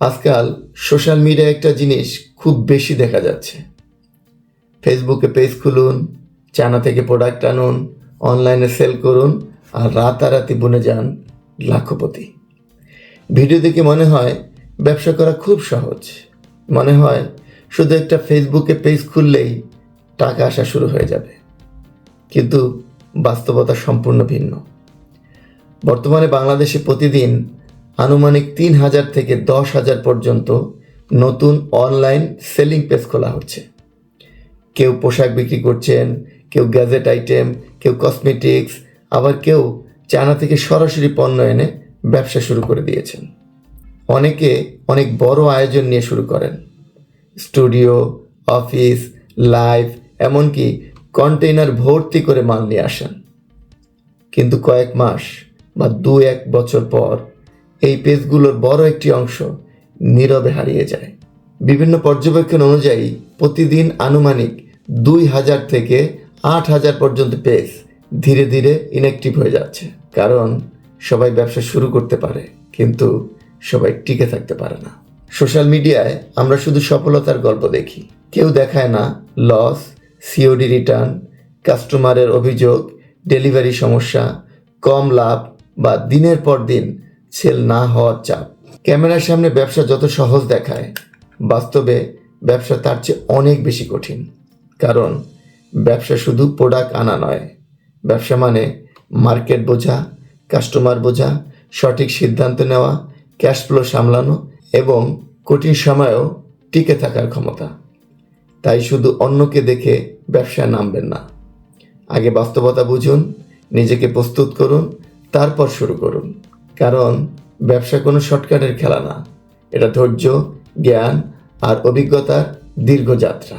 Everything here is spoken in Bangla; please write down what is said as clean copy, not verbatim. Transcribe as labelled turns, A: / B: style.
A: আজকাল সোশ্যাল মিডিয়ায় একটা জিনিস খুব বেশি দেখা যাচ্ছে। ফেসবুকে পেজ খুলুন, চায়না থেকে প্রোডাক্ট আনুন, অনলাইনে সেল করুন, আর রাতারাতি বনে যান লাখপতি। ভিডিও দেখে মনে হয় ব্যবসা করা খুব সহজ। মনে হয় শুধু একটা ফেসবুকে পেজ খুললেই টাকা আসা শুরু হয়ে যাবে। কিন্তু বাস্তবতা সম্পূর্ণ ভিন্ন। বর্তমানে বাংলাদেশে প্রতিদিন আনুমানিক ৩,০০০ থেকে ১০,০০০ পর্যন্ত নতুন অনলাইন সেলিং পেজ খোলা হচ্ছে। কেউ পোশাক বিক্রি করছেন, কেউ গ্যাজেট আইটেম, কেউ কসমেটিক্স, আবার কেউ চায়না থেকে সরাসরি পণ্য এনে ব্যবসা শুরু করে দিয়েছেন। অনেকে অনেক বড় আয়োজন নিয়ে শুরু করেন। স্টুডিও, অফিস, লাইভ, এমনকি কন্টেইনার ভর্তি করে মাল নিয়ে আসেন। কিন্তু কয়েক মাস বা ২-১ বছর পর এই পেজগুলোর বড় একটি অংশ নীরবে হারিয়ে যায়। বিভিন্ন পর্যবেক্ষণ অনুযায়ী প্রতিদিন আনুমানিক ২,০০০ থেকে ৮,০০০ পর্যন্ত পেজ ধীরে ধীরে ইনঅ্যাক্টিভ হয়ে যাচ্ছে। কারণ সবাই ব্যবসা শুরু করতে পারে, কিন্তু সবাই টিকে থাকতে পারে না। সোশ্যাল মিডিয়ায় আমরা শুধু সফলতার গল্প দেখি, কেউ দেখায় না লস, সিওডি রিটার্ন, কাস্টমারের অভিযোগ, ডেলিভারি সমস্যা, কম লাভ বা দিনের পর দিন সেল না হওয়ার চাপ। ক্যামেরার সামনে ব্যবসা যত সহজ দেখায়, বাস্তবে ব্যবসা তার চেয়ে অনেক বেশি কঠিন। কারণ ব্যবসা শুধু প্রোডাক্ট আনা নয়, ব্যবসা মানে মার্কেট বোঝা, কাস্টমার বোঝা, সঠিক সিদ্ধান্ত নেওয়া, ক্যাশ ফ্লো সামলানো এবং কঠিন সময়েও টিকে থাকার ক্ষমতা। তাই শুধু অন্যকে দেখে ব্যবসায় নামবেন না। আগে বাস্তবতা বুঝুন, নিজেকে প্রস্তুত করুন, তারপর শুরু করুন। কারণ ব্যবসা কোনো শর্টকাটের খেলা না, এটা ধৈর্য, জ্ঞান আর অভিজ্ঞতার দীর্ঘ যাত্রা।